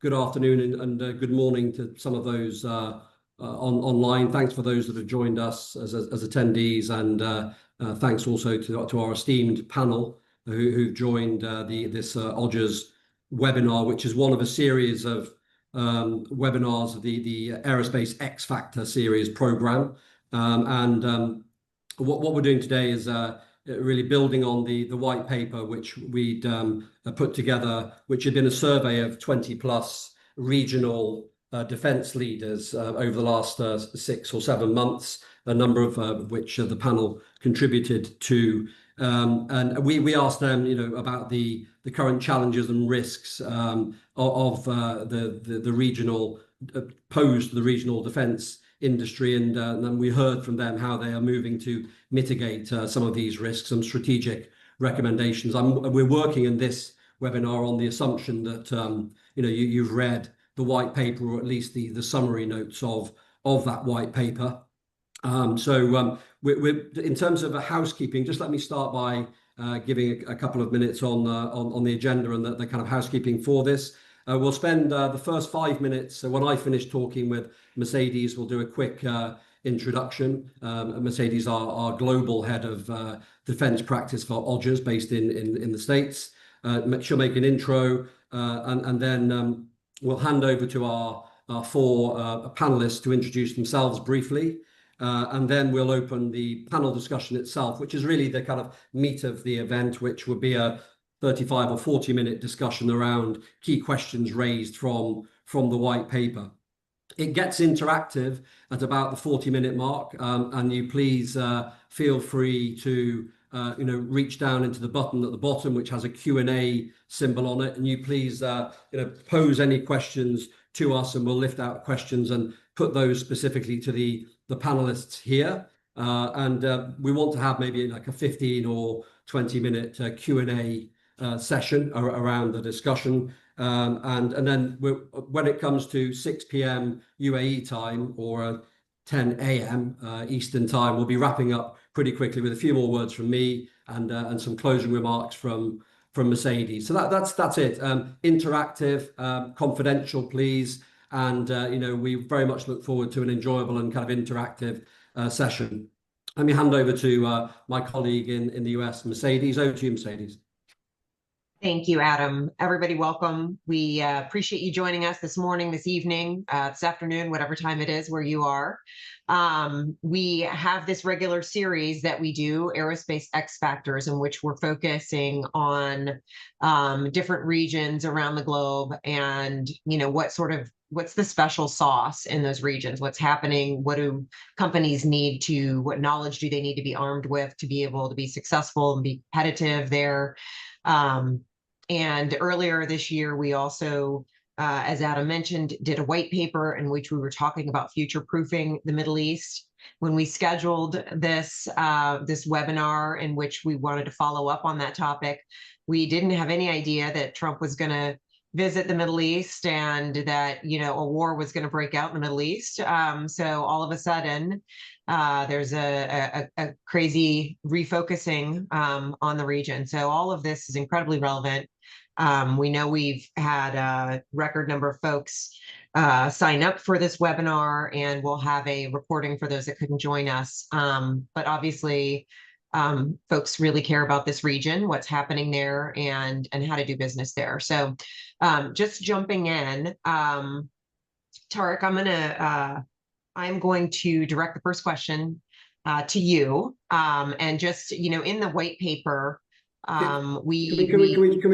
good afternoon and good morning to some of those online. Thanks for those that have joined us as attendees, and thanks also to our esteemed panel who've joined this Odgers webinar, which is one of a series of webinars of the Aerospace X-Factor series program. What we're doing today is really building on the white paper which we'd put together, which had been a survey of 20+ regional defence leaders over the last 6 or 7 months, a number of which the panel contributed to. And we asked them, about the current challenges and risks of the regional posed to the regional defence industry, and then we heard from them how they are moving to mitigate some of these risks, some strategic recommendations. We're working in this webinar on the assumption that you've read the white paper, or at least the summary notes of that white paper. We're in terms of a housekeeping, just let me start by giving a couple of minutes on the agenda and the kind of housekeeping for this. We'll spend the first 5 minutes. So when I finish talking with Mercedes, we'll do a quick introduction. Mercedes, our global head of defence practice for Odgers, based in the States. She'll make an intro, and then we'll hand over to our 4 panelists to introduce themselves briefly. And then we'll open the panel discussion itself, which is really the kind of meat of the event, which would be a 35 or 40-minute discussion around key questions raised from the white paper. It gets interactive at about the 40-minute mark, and you please feel free to reach down into the button at the bottom, which has a Q&A symbol on it, and you please pose any questions to us, and we'll lift out questions and put those specifically to the panelists here. And we want to have maybe like a 15 or 20-minute Q&A session around the discussion, and then when it comes to 6 p.m. UAE time, or 10 a.m. Eastern time, we'll be wrapping up pretty quickly with a few more words from me and some closing remarks from Mercedes. So that's it. Interactive, confidential, please, and we very much look forward to an enjoyable and kind of interactive session. Let me hand over to my colleague in the US, Mercedes. Over to you, Mercedes. Thank you, Adam. Everybody, welcome. We appreciate you joining us this morning, this evening, this afternoon, whatever time it is where you are. We have this regular series that we do, Aerospace X-Factors, in which we're focusing on different regions around the globe, and what's the special sauce in those regions, what's happening, what do companies need to, what knowledge do they need to be armed with to be able to be successful and be competitive there. And earlier this year, we also, as Adam mentioned, did a white paper in which we were talking about future-proofing the Middle East. When we scheduled this webinar, in which we wanted to follow up on that topic, we didn't have any idea that Trump was going to visit the Middle East, and that a war was going to break out in the Middle East. So all of a sudden, there's a crazy refocusing on the region. So all of this is incredibly relevant. We know we've had a record number of folks sign up for this webinar, and we'll have a recording for those that couldn't join us. But obviously, folks really care about this region, what's happening there, and how to do business there. So just jumping in, Tarik, I'm going to direct the first question to you. And just, in the white paper, can we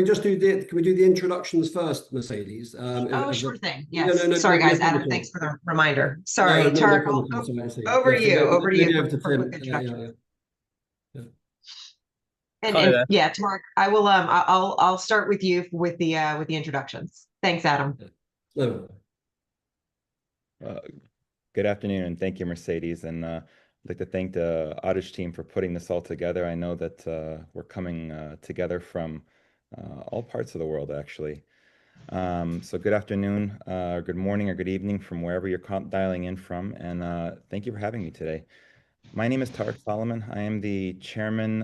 just do the introductions first, Mercedes? Sure thing. Yes. No, sorry, guys. Adam, thanks for the reminder. Sorry, Tarik. Over to you. And yeah, Tarik, I will. I'll start with you with the introductions. Thanks, Adam. Good afternoon, and thank you, Mercedes. And I'd like to thank the Odgers team for putting this all together. I know that we're coming together from all parts of the world, actually. So good afternoon, good morning, or good evening from wherever you're dialing in from. And thank you for having me today. My name is Tarik Solomon. I am the chairman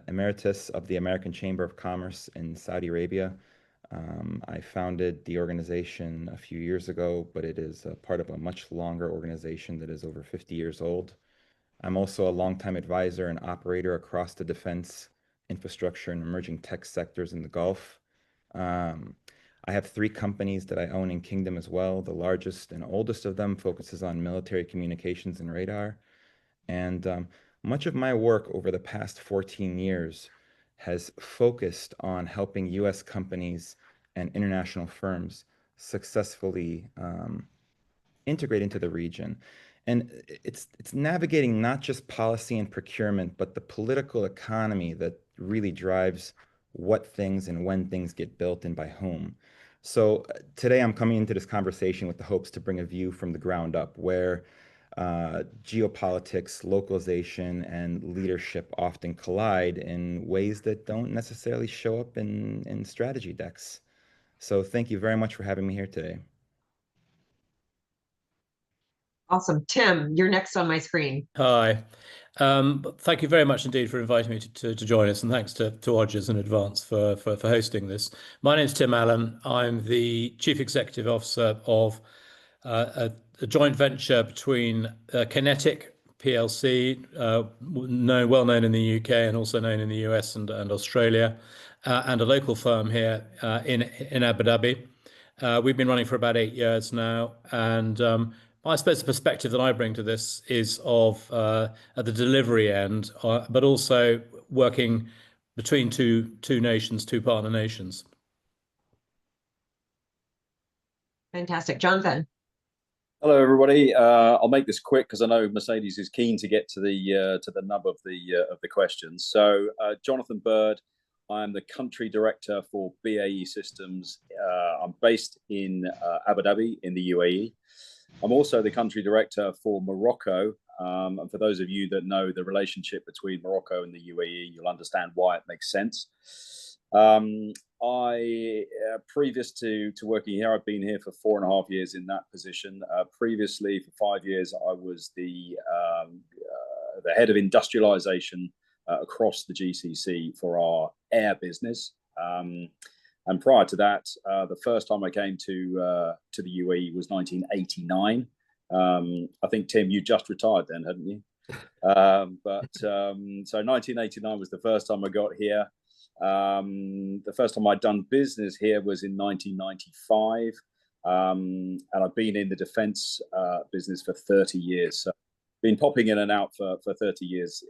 emeritus of the American Chamber of Commerce in Saudi Arabia. I founded the organization a few years ago, but it is a part of a much longer organization that is over 50 years old. I'm also a longtime advisor and operator across the defense, infrastructure, and emerging tech sectors in the Gulf. I have 3 companies that I own in Kingdom as well. The largest and oldest of them focuses on military communications and radar. And much of my work over the past 14 years has focused on helping US companies and international firms successfully integrate into the region. And it's navigating not just policy and procurement, but the political economy that really drives what things and when things get built and by whom. So today I'm coming into this conversation with the hopes to bring a view from the ground up where geopolitics, localization, and leadership often collide in ways that don't necessarily show up in strategy decks. So thank you very much for having me here today. Awesome. Tim, you're next on my screen. Hi. Thank you very much indeed for inviting me to join us, and thanks to Odgers in advance for hosting this. My name is Tim Allen. I'm the Chief Executive Officer of a joint venture between QinetiQ PLC, well known in the UK and also known in the US and Australia, and a local firm here in Abu Dhabi. We've been running for about 8 years now, and I suppose the perspective that I bring to this is of at the delivery end, but also working between two nations, two partner nations. Fantastic. Jonathan. Hello, everybody. I'll make this quick because I know Mercedes is keen to get to the nub of the questions. So, Jonathan Bird, I'm the country director for BAE Systems. I'm based in Abu Dhabi in the UAE. I'm also the country director for Morocco. And for those of you that know the relationship between Morocco and the UAE, you'll understand why it makes sense. Previous to working here, I've been here for 4.5 years in that position. Previously, for 5 years, I was the head of industrialization across the GCC for our air business. And prior to that, the first time I came to the UAE was 1989. I think, Tim, you just retired then, hadn't you? So 1989 was the first time I got here. The first time I'd done business here was in 1995. And I've been in the defense business for 30 years. So been popping in and out for 30 years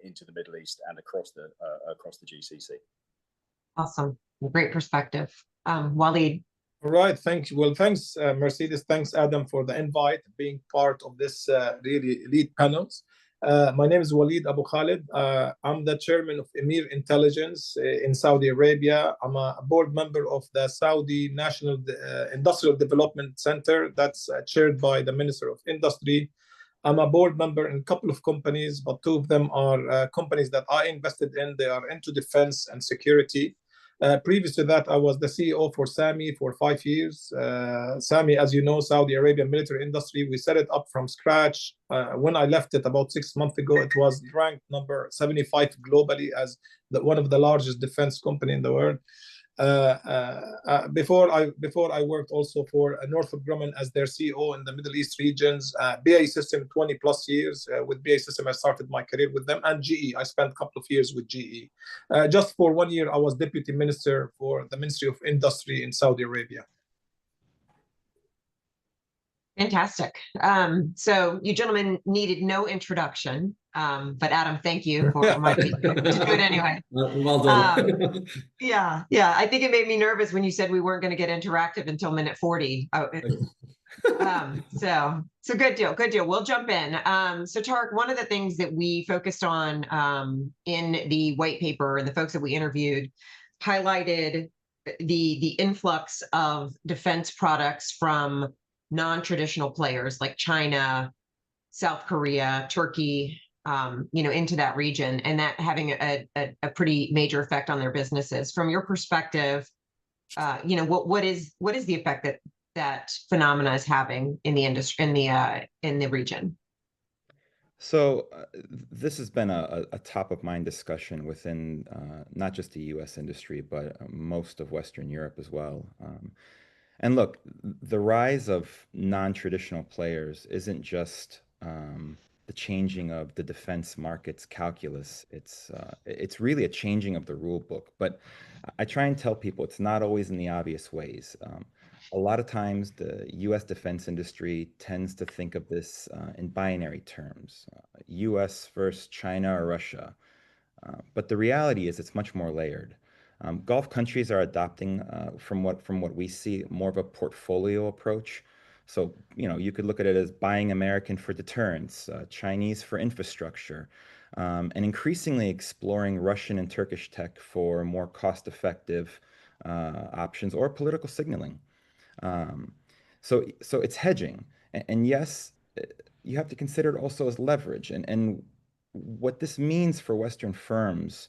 into the Middle East and across the GCC. Awesome. Great perspective. Walid. All right. Thank you. Well, thanks, Mercedes. Thanks, Adam, for the invite, being part of this really elite panels. My name is Walid Abukhaled. I'm the chairman of EMIR Intelligence in Saudi Arabia. I'm a board member of the Saudi National Industrial Development Center that's chaired by the Minister of Industry. I'm a board member in a couple of companies, but 2 of them are companies that I invested in. They are into defense and security. Previous to that, I was the CEO for SAMI for 5 years. SAMI, as you know, Saudi Arabia military industry, we set it up from scratch. When I left it about 6 months ago, it was ranked number 75 globally as one of the largest defense company in the world. Before I worked also for Northrop Grumman as their CEO in the Middle East regions. BAE Systems 20 plus years. With BAE Systems I started my career with them, and GE I spent a couple of years with GE. Just for 1 year I was deputy minister for the Ministry of Industry in Saudi Arabia. Fantastic. So you gentlemen needed no introduction, but Adam, thank you for reminding me to do it anyway. Well done. Yeah. I think it made me nervous when you said we weren't going to get interactive until minute 40. So good deal. We'll jump in. So Tarik, one of the things that we focused on in the white paper and the folks that we interviewed highlighted the influx of defense products from non-traditional players like China, South Korea, Turkey, into that region, and that having a pretty major effect on their businesses. From your perspective, what is the effect that phenomena is having in the industry in the region? So this has been a top of mind discussion within not just the U.S. industry, but most of Western Europe as well. And look, the rise of non-traditional players isn't just the changing of the defense market's calculus. It's really a changing of the rule book. But I try and tell people it's not always in the obvious ways. A lot of times, the U.S. defense industry tends to think of this in binary terms, U.S. versus China or Russia. But the reality is it's much more layered. Gulf countries are adopting, from what we see, more of a portfolio approach. So, you could look at it as buying American for deterrence, Chinese for infrastructure, and increasingly exploring Russian and Turkish tech for more cost-effective options or political signaling. So it's hedging. And yes, you have to consider it also as leverage. And what this means for Western firms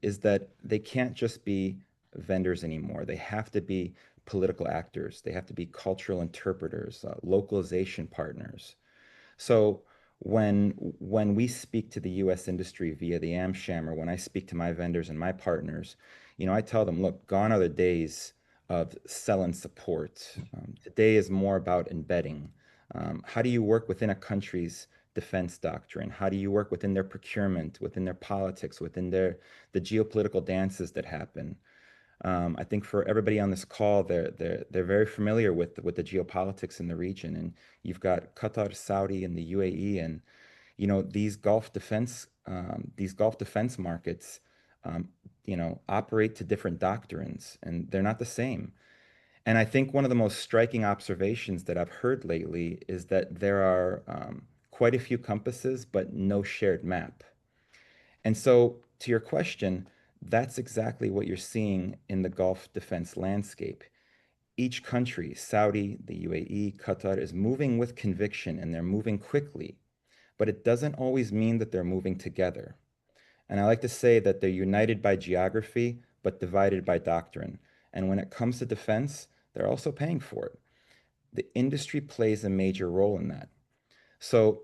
is that they can't just be vendors anymore. They have to be political actors. They have to be cultural interpreters, localization partners. So when we speak to the U.S. industry via the AmSham, or when I speak to my vendors and my partners, I tell them, look, gone are the days of sell and support. Today is more about embedding. How do you work within a country's defense doctrine? How do you work within their procurement, within their politics, within the geopolitical dances that happen? I think for everybody on this call, they're very familiar with the geopolitics in the region, and you've got Qatar, Saudi, and the UAE, and these Gulf defense markets, operate to different doctrines, and they're not the same. And I think one of the most striking observations that I've heard lately is that there are quite a few compasses, but no shared map. And so, to your question, that's exactly what you're seeing in the Gulf defense landscape. Each country, Saudi, the UAE, Qatar, is moving with conviction, and they're moving quickly, but it doesn't always mean that they're moving together. And I like to say that they're united by geography, but divided by doctrine. And when it comes to defense, they're also paying for it. The industry plays a major role in that. So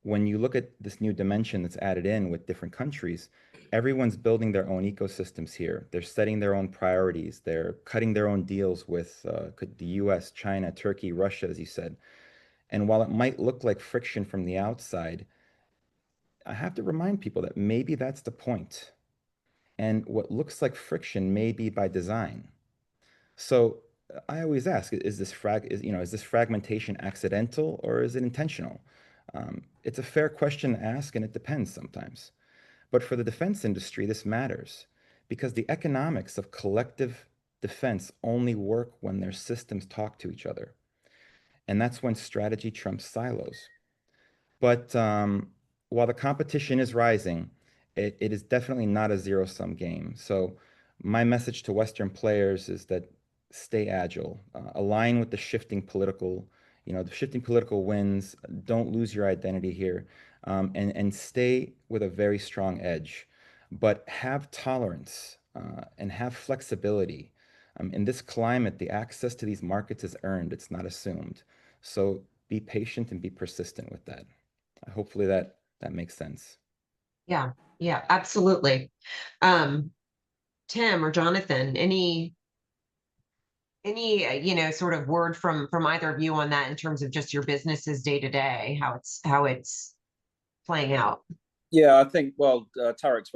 when you look at this new dimension that's added in with different countries, everyone's building their own ecosystems here. They're setting their own priorities. They're cutting their own deals with the US, China, Turkey, Russia, as you said. And while it might look like friction from the outside, I have to remind people that maybe that's the point. And what looks like friction may be by design. So I always ask, is this fragmentation accidental or is it intentional? It's a fair question to ask, and it depends sometimes. But for the defense industry, this matters because the economics of collective defense only work when their systems talk to each other. And that's when strategy trumps silos. But while the competition is rising, it is definitely not a zero-sum game. So my message to Western players is that stay agile, align with the shifting political winds, don't lose your identity here, and stay with a very strong edge, but have tolerance and have flexibility. In this climate, the access to these markets is earned, it's not assumed. So be patient and be persistent with that. Hopefully that makes sense. Yeah, absolutely. Tim or Jonathan, any sort of word from either of you on that in terms of just your business's day to day, how it's playing out? Yeah, I think, well, Tarik's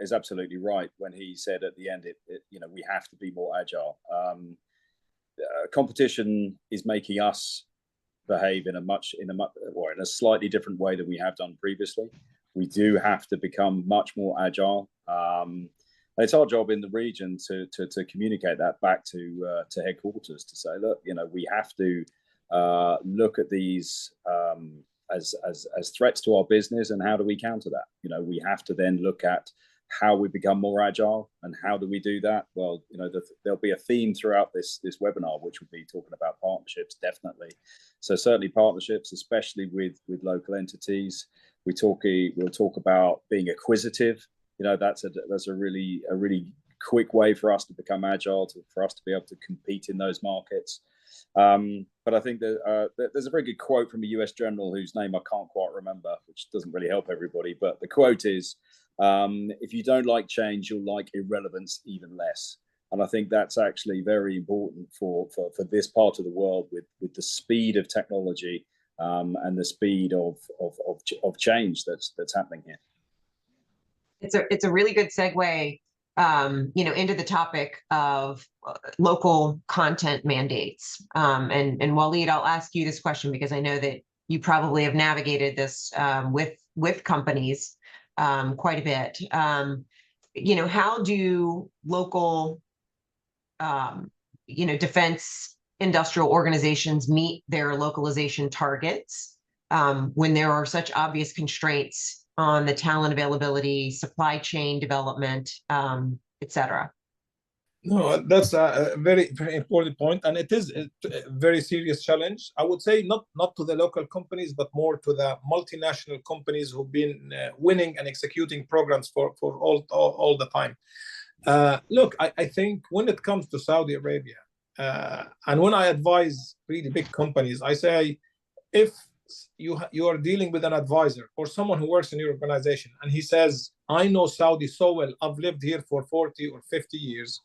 is absolutely right when he said at the end, we have to be more agile. Competition is making us behave in a slightly different way than we have done previously. We do have to become much more agile. It's our job in the region to communicate that back to headquarters to say, look, we have to look at these as threats to our business, and how do we counter that? We have to then look at how we become more agile, and how do we do that? Well, there'll be a theme throughout this webinar, which will be talking about partnerships, definitely. So certainly partnerships, especially with local entities. We'll talk about being acquisitive. That's a really quick way for us to become agile, for us to be able to compete in those markets. But I think that there's a very good quote from a US general whose name I can't quite remember, which doesn't really help everybody. But the quote is, if you don't like change, you'll like irrelevance even less. And I think that's actually very important for this part of the world with the speed of technology and the speed of change that's happening here. It's a really good segue, into the topic of local content mandates. And Walid, I'll ask you this question because I know that you probably have navigated this with companies quite a bit. How do local, defense industrial organizations meet their localization targets when there are such obvious constraints on the talent availability, supply chain development, et cetera? No, that's a very, very important point, and it is a very serious challenge. I would say not to the local companies, but more to the multinational companies who've been winning and executing programs for all the time. Look, I think when it comes to Saudi Arabia, and when I advise really big companies, I say, if you are dealing with an advisor or someone who works in your organization, and he says, I know Saudi so well, I've lived here for 40 or 50 years.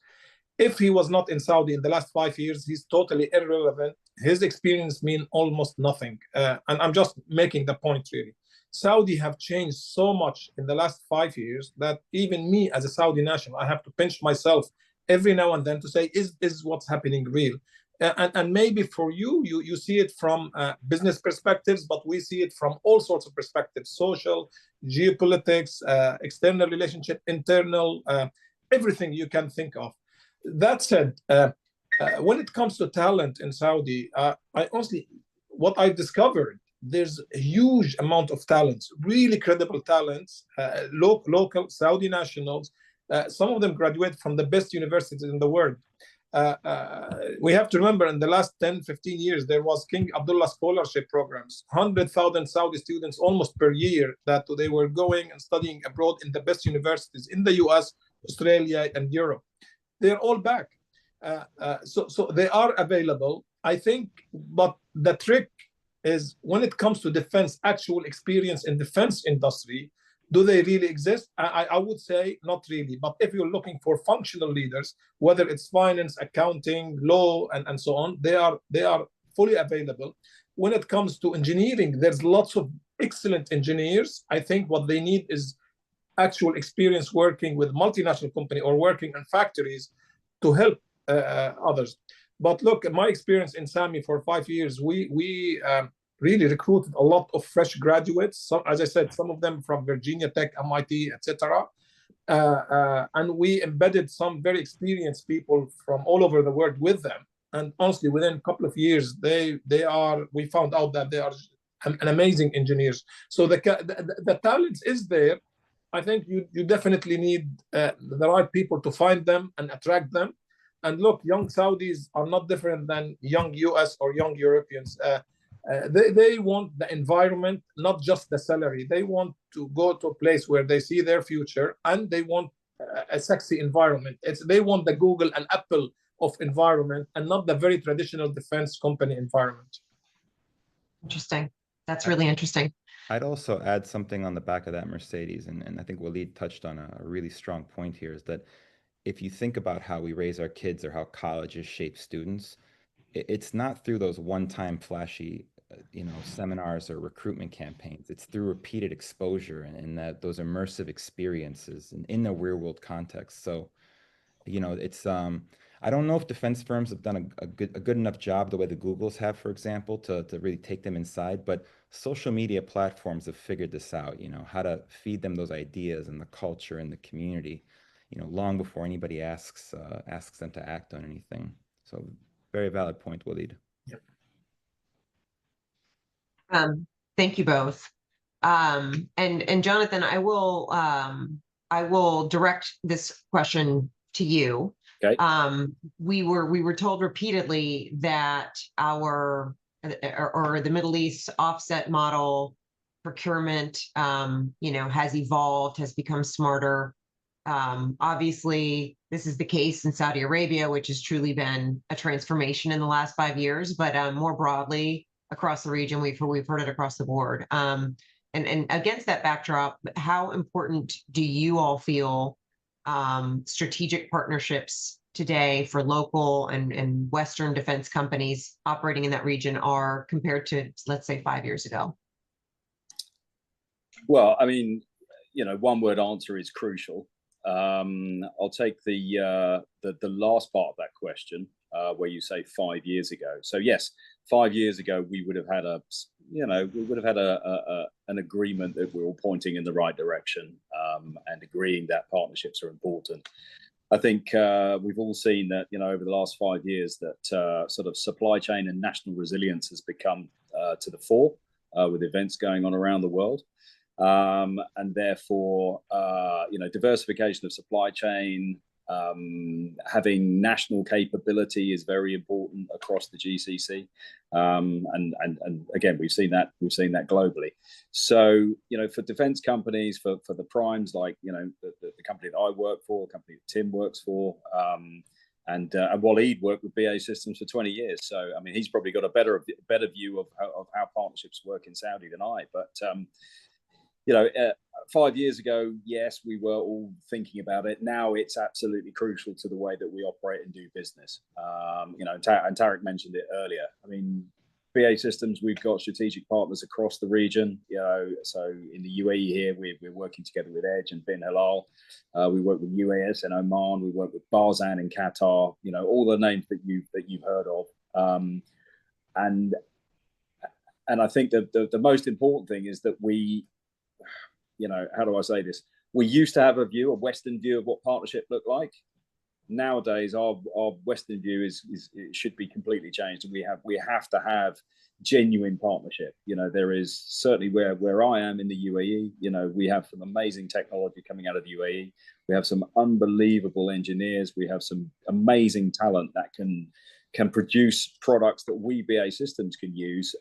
If he was not in Saudi in the last 5 years, he's totally irrelevant. His experience means almost nothing. And I'm just making the point, really. Saudi have changed so much in the last 5 years that even me as a Saudi national, I have to pinch myself every now and then to say, is what's happening real? And maybe for you see it from business perspectives, but we see it from all sorts of perspectives: social, geopolitics, external relationship, internal, everything you can think of. That said, when it comes to talent in Saudi, I honestly, what I've discovered, there's a huge amount of talents, really credible talents, local Saudi nationals. Some of them graduate from the best universities in the world. We have to remember, in the last 10, 15 years, there was King Abdullah scholarship programs, 100,000 Saudi students almost per year that they were going and studying abroad in the best universities in the US, Australia, and Europe. They're all back. So they are available, I think, but the trick is when it comes to defense, actual experience in defense industry, do they really exist? I would say not really. But if you're looking for functional leaders, whether it's finance, accounting, law, and so on, they are fully available. When it comes to engineering, there's lots of excellent engineers. I think what they need is actual experience working with multinational company or working in factories to help others. But look, my experience in SAMI for 5 years, we really recruited a lot of fresh graduates. So, as I said, some of them from Virginia Tech, MIT, etc. And we embedded some very experienced people from all over the world with them. And honestly, within a couple of years, we found out that they are an amazing engineers. So the talent is there. I think you definitely need the right people to find them and attract them. And look, young Saudis are not different than young US or young Europeans. They want the environment, not just the salary. They want to go to a place where they see their future, and they want a sexy environment. They want the Google and Apple of environment, and not the very traditional defense company environment. Interesting. That's really interesting. I'd also add something on the back of that, Mercedes, and I think Walid touched on a really strong point here, is that if you think about how we raise our kids or how colleges shape students, it's not through those one-time flashy seminars or recruitment campaigns. It's through repeated exposure and those immersive experiences and in the real world context. So, it's I don't know if defense firms have done a good enough job the way the Googles have, for example, to really take them inside, but social media platforms have figured this out, how to feed them those ideas and the culture and the community, long before anybody asks them to act on anything. So very valid point, Walid. Thank you both. And Jonathan, I will direct this question to you. Okay. We were told repeatedly that the Middle East offset model procurement, has evolved, has become smarter. Obviously, this is the case in Saudi Arabia, which has truly been a transformation in the last 5 years, but more broadly across the region, we've heard it across the board. And against that backdrop, how important do you all feel strategic partnerships today for local and Western defense companies operating in that region are compared to, let's say, 5 years ago? Well, I mean, you know, one word answer is crucial. I'll take the last part of that question, where you say 5 years ago. So yes, 5 years ago we would have had an agreement that we're all pointing in the right direction, and agreeing that partnerships are important. I think we've all seen that, you know, over the last 5 years that sort of supply chain and national resilience has become to the fore with events going on around the world. And therefore, you know, diversification of supply chain, having national capability is very important across the GCC. And again, we've seen that globally. So, you know, for defense companies, for the primes, like, you know, the company that I work for, the company that Tim works for, and Walid worked with BAE Systems for 20 years. So, I mean, he's probably got a better view of how partnerships work in Saudi than I. But you know, 5 years ago, yes, we were all thinking about it. Now it's absolutely crucial to the way that we operate and do business. You know, and Tarik mentioned it earlier. I mean, BAE Systems, we've got strategic partners across the region. You know, so in the UAE here, we're working together with Edge and Bin Halal. We work with UAS in Oman. We work with Barzan in Qatar. You know, all the names that you've heard of. And I think that the most important thing is that we, you know, how do I say this? We used to have a Western view of what partnership looked like. Nowadays, our Western view it should be completely changed. We have to have genuine partnership. You know, there is certainly where I am in the UAE. You know, we have some amazing technology coming out of the UAE. We have some unbelievable engineers. We have some amazing talent that can produce products that we BAE Systems can use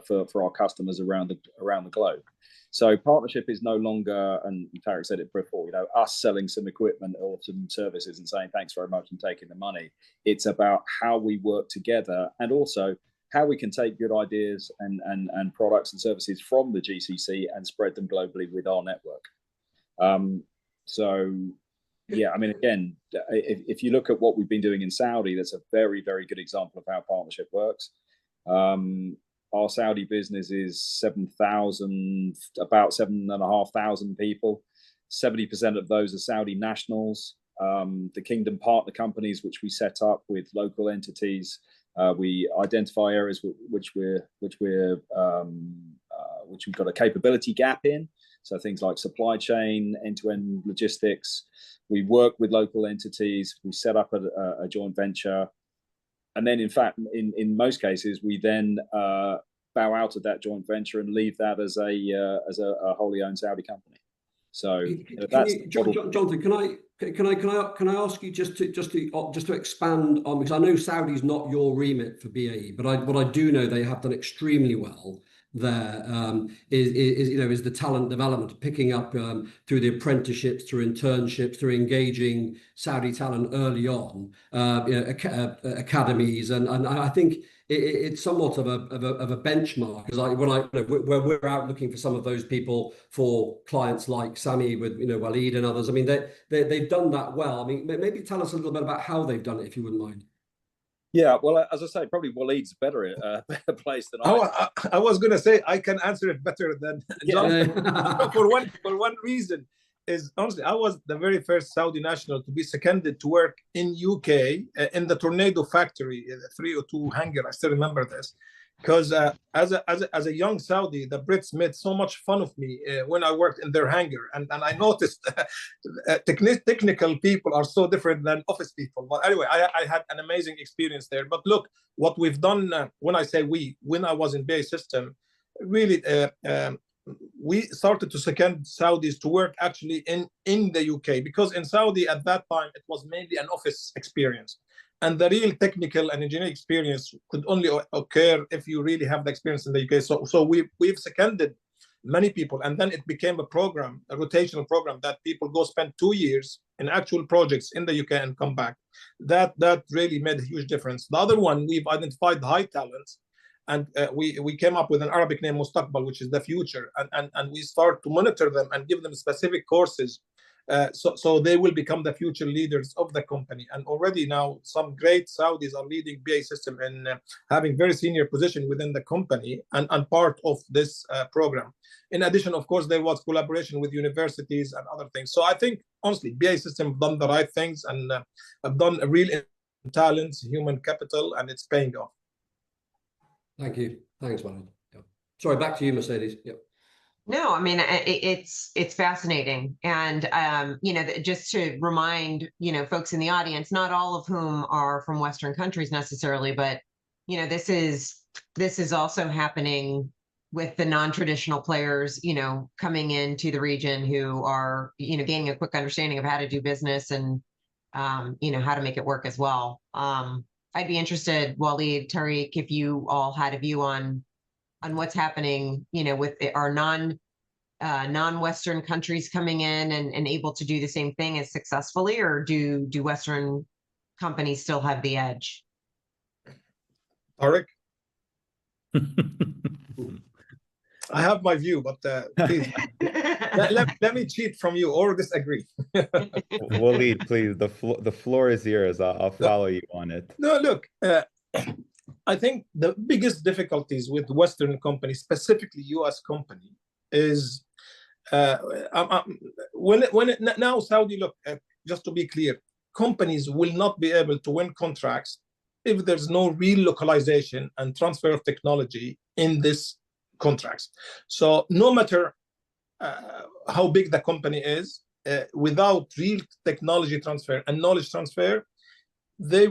for our customers around the globe. So partnership is no longer, and Tarik said it before, you know, us selling some equipment or some services and saying thanks very much and taking the money. It's about how we work together, and also how we can take good ideas and products and services from the GCC and spread them globally with our network. So yeah, I mean, again, if you look at what we've been doing in Saudi, that's a very, very good example of how partnership works. Our Saudi business is about 7,500 people. 70% of those are Saudi nationals. The Kingdom partner companies, which we set up with local entities, we identify areas which we've got a capability gap in. So things like supply chain, end-to-end logistics. We work with local entities. We set up a joint venture. And then, in fact, in most cases, we then bow out of that joint venture and leave that as a wholly owned Saudi company. So that's Jonathan, can I ask you just to expand on, because I know Saudi's not your remit for BAE, but what I do know they have done extremely well there is the talent development, picking up through the apprenticeships, through internships, through engaging Saudi talent early on, academies, and I think it's somewhat of a benchmark, because when we're out looking for some of those people for clients like Sami with Walid and others, I mean they've done that well. I mean, maybe tell us a little bit about how they've done it, if you wouldn't mind. Yeah, well, as I say, probably Walid's better place than I. I was going to say I can answer it better than Jonathan. for one reason is, honestly, I was the very first Saudi national to be seconded to work in UK in the Tornado factory, the 302 hangar. I still remember this, because as a young Saudi, the Brits made so much fun of me when I worked in their hangar, and I noticed technical people are so different than office people. But anyway, I had an amazing experience there. But look, what we've done, when I say when I was in BAE Systems, really, we started to second Saudis to work actually in the UK, because in Saudi at that time, it was mainly an office experience. And the real technical and engineering experience could only occur if you really have the experience in the UK. So we've seconded many people, and then it became a program, a rotational program, that people go spend 2 years in actual projects in the UK and come back. That really made a huge difference. The other one, we've identified high talents, and we came up with an Arabic name, Mustaqbal, which is the future, and we start to monitor them and give them specific courses, so they will become the future leaders of the company. And already now some great Saudis are leading BAE Systems and having very senior position within the company and part of this program. In addition, of course, there was collaboration with universities and other things. So I think, honestly, BAE Systems have done the right things and have done a real talent, human capital, and it's paying off. Thank you. Thanks, Walid. Yeah. Sorry, back to you, Mercedes. Yep. No, I mean, it's fascinating. And, just to remind, folks in the audience, not all of whom are from Western countries necessarily, but, this is also happening with the non-traditional players, coming into the region who are, gaining a quick understanding of how to do business and, how to make it work as well. I'd be interested, Walid, Tarik, if you all had a view on what's happening, with our non-Western countries coming in and able to do the same thing as successfully, or do Western companies still have the edge? Tarik? I have my view, but please let me cheat from you or disagree. Walid, please, the floor is yours. I'll follow you on it. No, look, I think the biggest difficulties with Western companies, specifically US company, is now Saudi, look, just to be clear, companies will not be able to win contracts if there's no real localization and transfer of technology in this contracts. So no matter how big the company is, without real technology transfer and knowledge transfer, the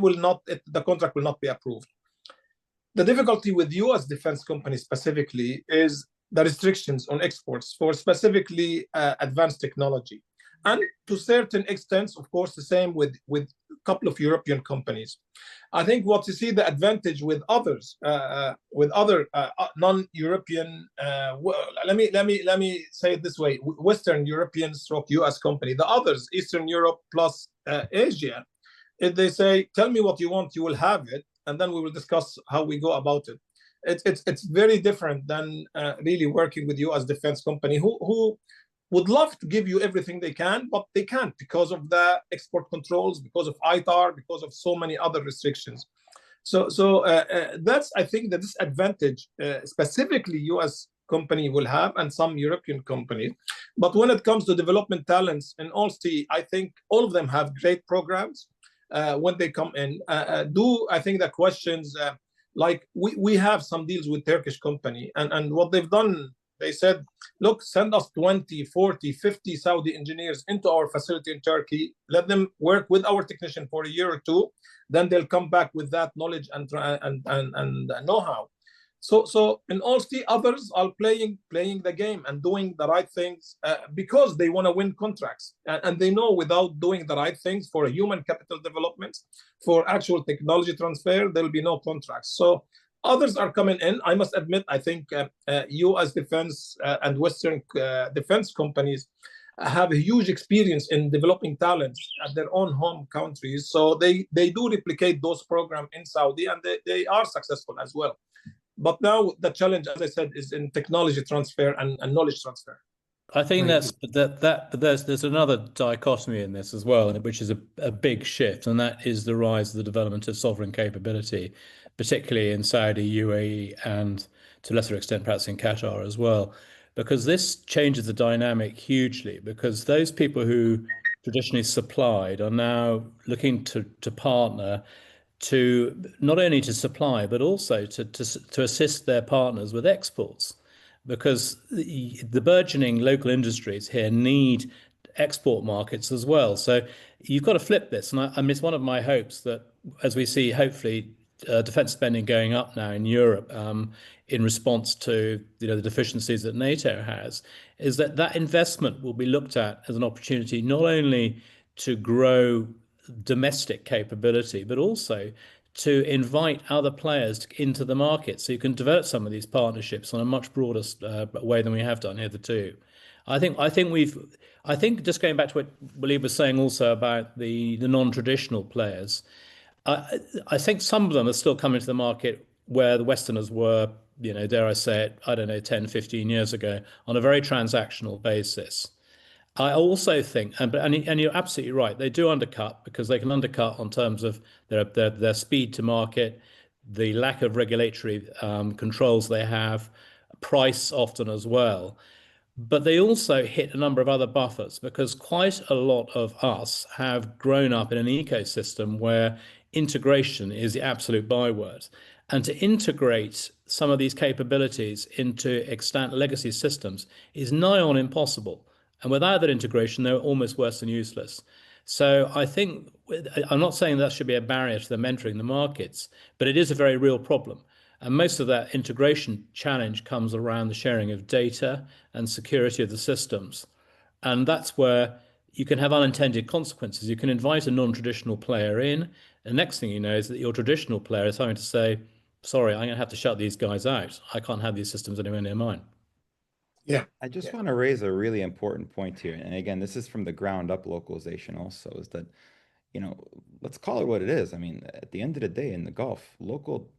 contract will not be approved. The difficulty with US defense companies specifically is the restrictions on exports for specifically advanced technology. And to certain extent, of course, the same with a couple of European companies. I think what you see the advantage with others, with other non-European, let me say it this way: Western European / US company, the others, Eastern Europe plus Asia, if they say, "Tell me what you want, you will have it," and then we will discuss how we go about it. It's very different than really working with US defense company who would love to give you everything they can, but they can't because of the export controls, because of ITAR, because of so many other restrictions. So that's, I think, the disadvantage specifically US company will have and some European companies. But when it comes to development talents, in honesty, I think all of them have great programs when they come in. I think the questions, like we have some deals with Turkish company, and what they've done, they said, look, send us 20, 40, 50 Saudi engineers into our facility in Turkey, let them work with our technician for a year or two, then they'll come back with that knowledge and know-how. So in honesty, others are playing the game and doing the right things because they want to win contracts. And they know without doing the right things for human capital development, for actual technology transfer, there will be no contracts. So others are coming in. I must admit, I think US defense and Western defense companies have a huge experience in developing talents at their own home countries. So they do replicate those programs in Saudi, and they are successful as well. But now the challenge, as I said, is in technology transfer and knowledge transfer. I think there's another dichotomy in this as well, which is a big shift, and that is the rise of the development of sovereign capability, particularly in Saudi, UAE, and to a lesser extent perhaps in Qatar as well, because this changes the dynamic hugely, because those people who traditionally supplied are now looking to partner, to not only to supply but also to assist their partners with exports, because the burgeoning local industries here need export markets as well. So you've got to flip this, and I mean, it's one of my hopes that as we see hopefully defense spending going up now in Europe in response to the deficiencies that NATO has, is that investment will be looked at as an opportunity not only to grow domestic capability, but also to invite other players into the market, so you can develop some of these partnerships on a much broader way than we have done hitherto. I think just going back to what Walid was saying also about the non-traditional players, I think some of them are still coming to the market where the Westerners were, dare I say it, I don't know, 10, 15 years ago on a very transactional basis. I also think, and you're absolutely right, they do undercut because they can undercut on terms of their speed to market, the lack of regulatory controls they have, price often as well. But they also hit a number of other buffers because quite a lot of us have grown up in an ecosystem where integration is the absolute byword. And to integrate some of these capabilities into extant legacy systems is nigh on impossible. And without that integration, they're almost worse than useless. So I think, I'm not saying that should be a barrier to them entering the markets, but it is a very real problem. And most of that integration challenge comes around the sharing of data and security of the systems. And that's where you can have unintended consequences. You can invite a non-traditional player in. And the next thing you know is that your traditional player is having to say, sorry, I'm going to have to shut these guys out. I can't have these systems anywhere near mine. Yeah. I just want to raise a really important point here. And again, this is from the ground up localization also, is that, let's call it what it is. I mean, at the end of the day, in the Gulf, local,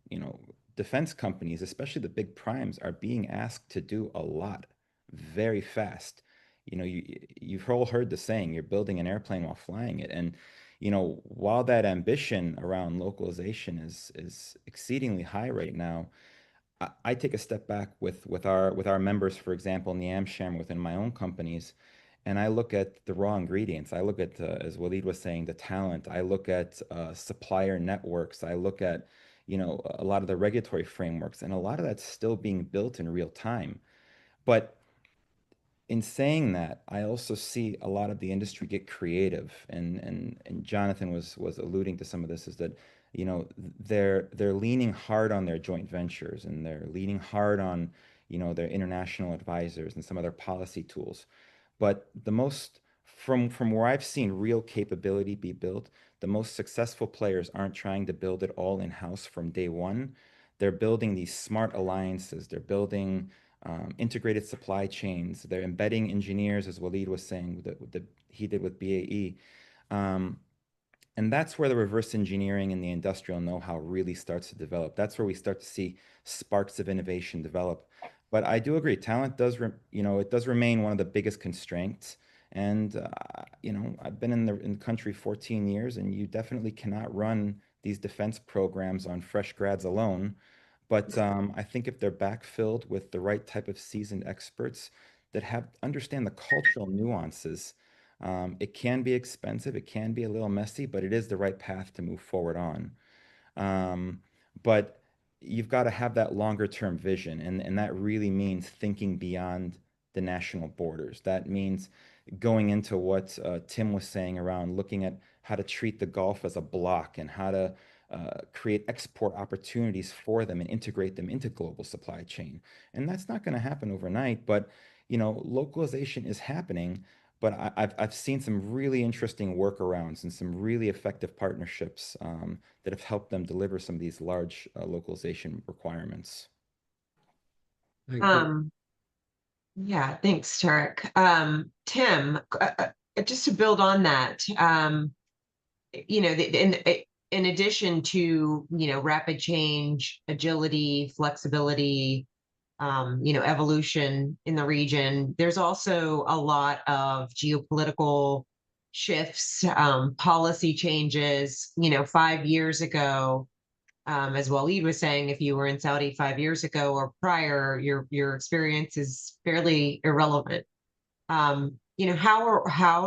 defense companies, especially the big primes, are being asked to do a lot very fast. You've all heard the saying, you're building an airplane while flying it. And, while that ambition around localization is exceedingly high right now, I take a step back with our members, for example, in the AmSham within my own companies, and I look at the raw ingredients. I look at, as Walid was saying, the talent. I look at supplier networks. I look at, a lot of the regulatory frameworks, and a lot of that's still being built in real time. But in saying that, I also see a lot of the industry get creative, and Jonathan was alluding to some of this, is that they're leaning hard on their joint ventures, and they're leaning hard on their international advisors and some other policy tools. But the most from where I've seen real capability be built, the most successful players aren't trying to build it all in-house from day one. They're building these smart alliances. They're building integrated supply chains. They're embedding engineers, as Walid was saying, that he did with BAE. And that's where the reverse engineering and the industrial know-how really starts to develop. That's where we start to see sparks of innovation develop. But I do agree, talent does, it does remain one of the biggest constraints. And, I've been in the country 14 years, and you definitely cannot run these defense programs on fresh grads alone. But I think if they're backfilled with the right type of seasoned experts that understand the cultural nuances, it can be expensive, it can be a little messy, but it is the right path to move forward on. But you've got to have that longer term vision, and that really means thinking beyond the national borders. That means going into what Tim was saying around looking at how to treat the Gulf as a block, and how to create export opportunities for them and integrate them into global supply chain. And that's not going to happen overnight, but localization is happening. But I've seen some really interesting workarounds and some really effective partnerships that have helped them deliver some of these large localization requirements. Thank you. Yeah, thanks, Tarik. Tim, just to build on that, in addition to, rapid change, agility, flexibility, evolution in the region, there's also a lot of geopolitical shifts, policy changes. 5 years ago, as Walid was saying, if you were in Saudi 5 years ago or prior, your experience is fairly irrelevant. How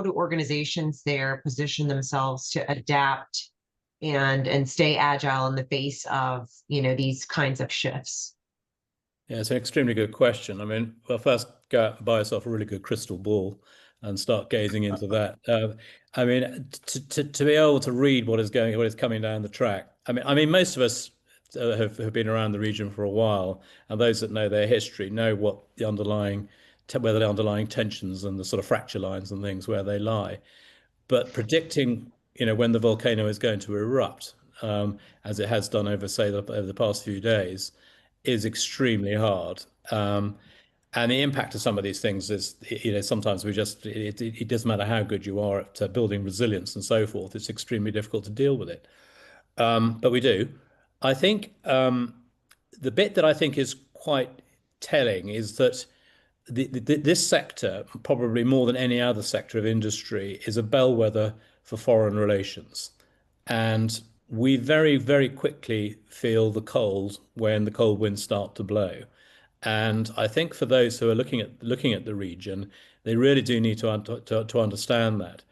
do organizations there position themselves to adapt and stay agile in the face of these kinds of shifts? Yeah, it's an extremely good question. I mean, well, first go out and buy yourself a really good crystal ball and start gazing into that. I mean, to be able to read what is coming down the track. I mean, most of us have been around the region for a while, and those that know their history know what where the underlying tensions and the sort of fracture lines and things where they lie. But predicting, when the volcano is going to erupt, as it has done over the past few days, is extremely hard. And the impact of some of these things is, sometimes it doesn't matter how good you are at building resilience and so forth, it's extremely difficult to deal with it. But we do. I think the bit that I think is quite telling is that this sector, probably more than any other sector of industry, is a bellwether for foreign relations. And we very, very quickly feel the cold when the cold winds start to blow. And I think for those who are looking at the region, they really do need to understand that.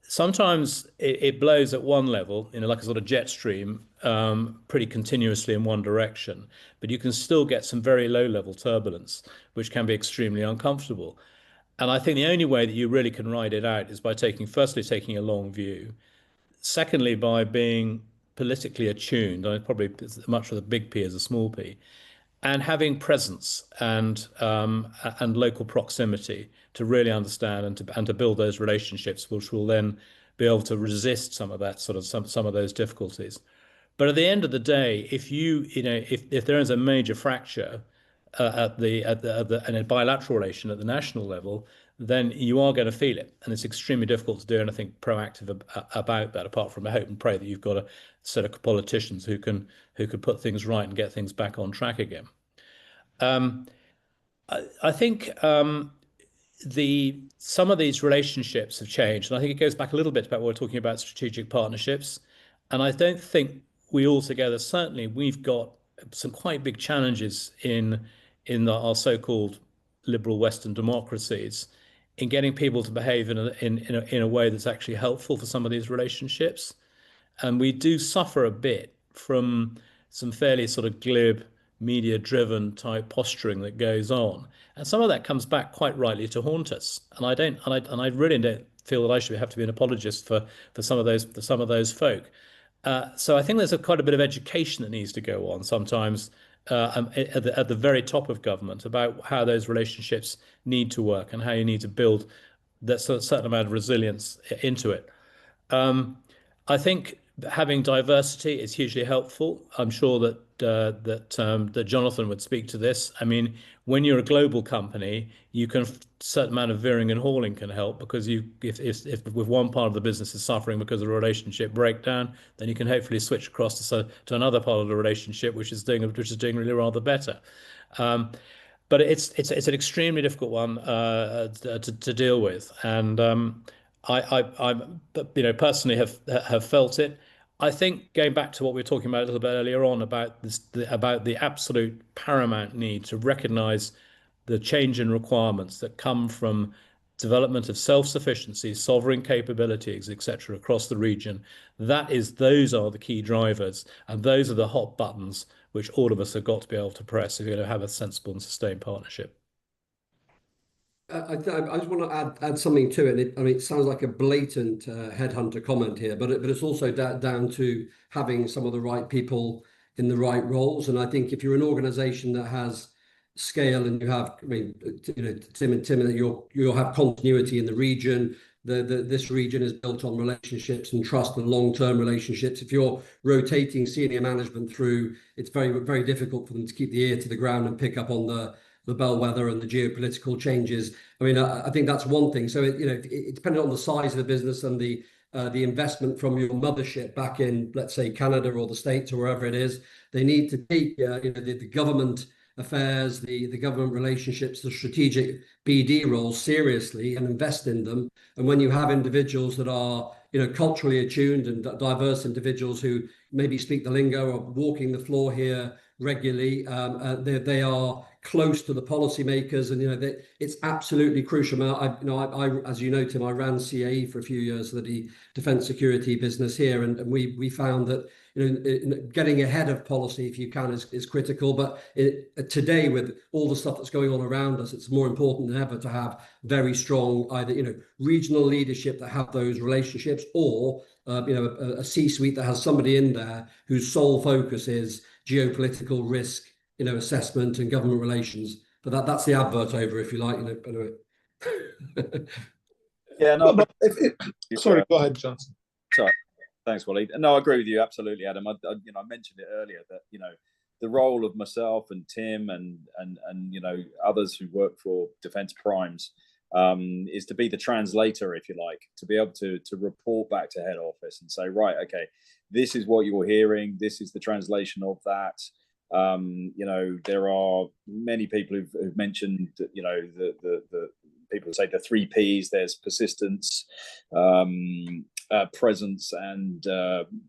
Sometimes it blows at one level, like a sort of jet stream, pretty continuously in one direction, but you can still get some very low-level turbulence, which can be extremely uncomfortable. And I think the only way that you really can ride it out is by firstly taking a long view, secondly by being politically attuned. I probably as much with a big P as a small p, and having presence and local proximity to really understand and to build those relationships, which will then be able to resist some of that some of those difficulties. But at the end of the day, if there is a major fracture in a bilateral relation at the national level, then you are going to feel it, and it's extremely difficult to do anything proactive about that, apart from a hope and pray that you've got a set of politicians who can put things right and get things back on track again. I think some of these relationships have changed, and I think it goes back a little bit about what we're talking about strategic partnerships. And I don't think we altogether, certainly we've got some quite big challenges in our so-called liberal Western democracies in getting people to behave in a way that's actually helpful for some of these relationships. And we do suffer a bit from some fairly sort of glib, media-driven type posturing that goes on, and some of that comes back quite rightly to haunt us. And I really don't feel that I should have to be an apologist for some of those folk. So I think there's quite a bit of education that needs to go on sometimes at the very top of government about how those relationships need to work and how you need to build that certain amount of resilience into it. I think having diversity is hugely helpful. I'm sure that Jonathan would speak to this. I mean, when you're a global company, you can certain amount of veering and hauling can help, because if with one part of the business is suffering because of a relationship breakdown, then you can hopefully switch across to another part of the relationship which is doing really rather better. But it's an extremely difficult one to deal with, and I personally have felt it. I think going back to what we were talking about a little bit earlier on about the absolute paramount need to recognise the change in requirements that come from development of self-sufficiency, sovereign capabilities, etc., across the region. Those are the key drivers, and those are the hot buttons which all of us have got to be able to press if you're going to have a sensible and sustained partnership. I just want to add something to it. I mean, it sounds like a blatant headhunter comment here, but it's also down to having some of the right people in the right roles. And I think if you're an organization that has scale and you have, I mean, Tim, that you'll have continuity in the region. This region is built on relationships and trust and long-term relationships. If you're rotating senior management through, it's very, very difficult for them to keep the ear to the ground and pick up on the bellwether and the geopolitical changes. I mean, I think that's one thing. So it depending on the size of the business and the investment from your mothership back in, let's say, Canada or the States or wherever it is, they need to take the government affairs, the government relationships, the strategic BD roles seriously and invest in them. And when you have individuals that are culturally attuned and diverse individuals who maybe speak the lingo or walking the floor here regularly, they are close to the policymakers, and it's absolutely crucial. I as you know, Tim, I ran CAE for a few years for the defence security business here, and we found that getting ahead of policy if you can is critical. But today, with all the stuff that's going on around us, it's more important than ever to have very strong either regional leadership that have those relationships, or a C-suite that has somebody in there whose sole focus is geopolitical risk assessment and government relations. But that's the advert over, if you like. Anyway. Yeah, no. But sorry, go ahead, Johnson. Sorry, thanks, Walid. No, I agree with you absolutely, Adam. I mentioned it earlier that the role of myself and Tim and you know, others who work for defense primes is to be the translator, if you like, to be able to report back to head office and say, right, okay, this is what you're hearing, this is the translation of that. You know, there are many people who've mentioned, you know, the people say the 3 Ps. There's persistence, presence, and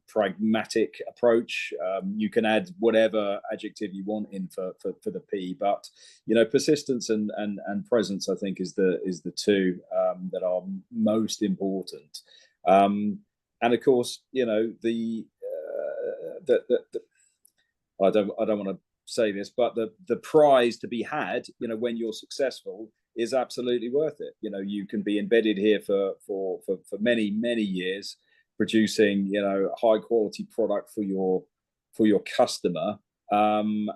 pragmatic approach. You can add whatever adjective you want in for the P, but you know, persistence and presence, I think, is the 2 that are most important. And of course, you know, I don't want to say this, but the prize to be had, you know, when you're successful, is absolutely worth it. You know, you can be embedded here for many years, producing, you know, high quality product for your customer, and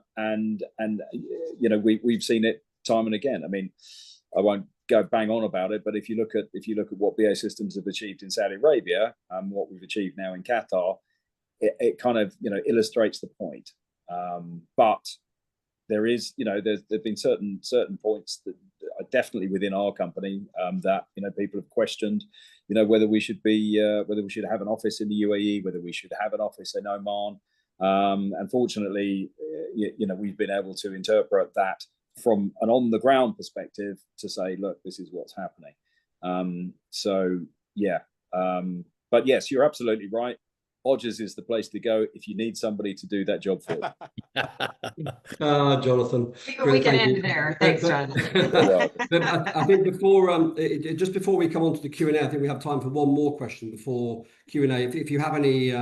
you know, we've seen it time and again. I mean, I won't go bang on about it, but if you look at what BAE Systems have achieved in Saudi Arabia and what we've achieved now in Qatar, it kind of, you know, illustrates the point. But there is, you know, there've been certain points that are definitely within our company that, you know, people have questioned, you know, whether we should have an office in the UAE, whether we should have an office in Oman. Unfortunately, you know, we've been able to interpret that from an on the ground perspective to say, look, this is what's happening. So yeah, but yes, you're absolutely right. Odgers is the place to go if you need somebody to do that job for you. Jonathan. We can end there. Thanks, Jonathan. But I think before, just before we come on to the Q&A, I think we have time for one more question before Q&A. If you have any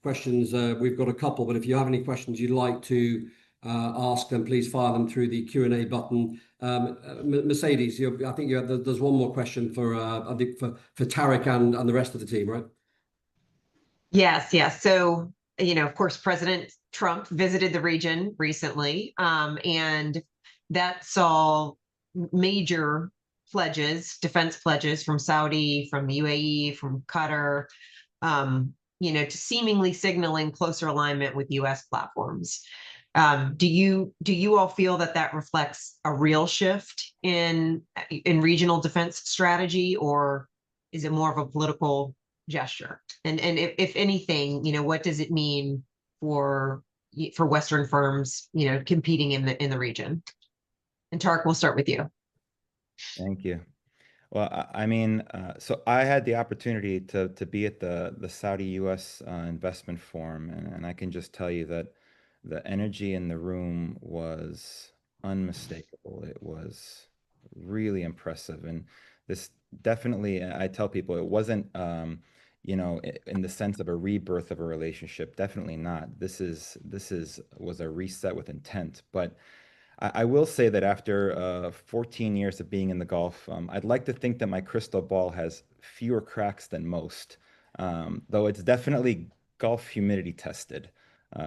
questions, we've got a couple, but if you have any questions you'd like to ask, then please fire them through the Q&A button. Mercedes, I think there's one more question for Tarik and the rest of the team, right? Yes. So, you know, of course, President Trump visited the region recently, and that saw major pledges, defense pledges from Saudi, from UAE, from Qatar, you know, to seemingly signaling closer alignment with U.S. platforms. Do you all feel that reflects a real shift in regional defense strategy, or is it more of a political gesture? And if anything, you know, what does it mean for Western firms, you know, competing in the region? And Tarik, we'll start with you. Thank you. Well, I mean, so I had the opportunity to be at the Saudi U.S. Investment Forum, and I can just tell you that the energy in the room was unmistakable. It was really impressive, and this definitely, I tell people, it wasn't you know, in the sense of a rebirth of a relationship. Definitely not. This was a reset with intent. But I will say that after 14 years of being in the Gulf, I'd like to think that my crystal ball has fewer cracks than most, though it's definitely Gulf humidity tested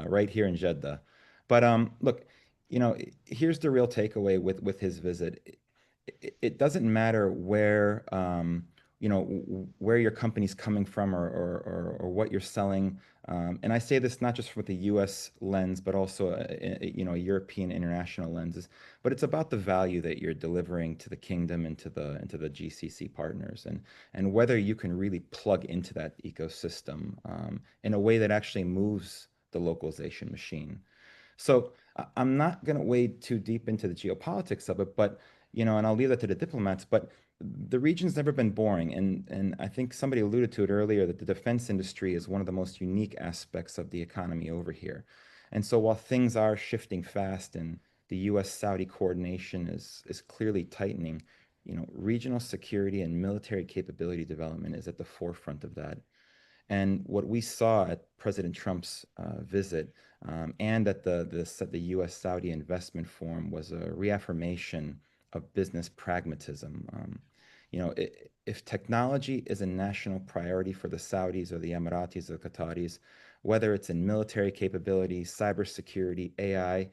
right here in Jeddah. But look, you know, here's the real takeaway with his visit. It doesn't matter where you know, where your company's coming from or what you're selling. And I say this not just with the U.S. lens, but also, you know, European international lenses. But it's about the value that you're delivering to the kingdom and to the GCC partners, and whether you can really plug into that ecosystem in a way that actually moves the localization machine. So I'm not going to wade too deep into the geopolitics of it, but you know, and I'll leave that to the diplomats. But the region's never been boring, and I think somebody alluded to it earlier that the defense industry is one of the most unique aspects of the economy over here. And so while things are shifting fast and the U.S.-Saudi coordination is clearly tightening, you know, regional security and military capability development is at the forefront of that. And what we saw at President Trump's visit and at the U.S.-Saudi Investment Forum was a reaffirmation of business pragmatism. You know, if technology is a national priority for the Saudis or the Emiratis or the Qataris, whether it's in military capabilities, cybersecurity, AI,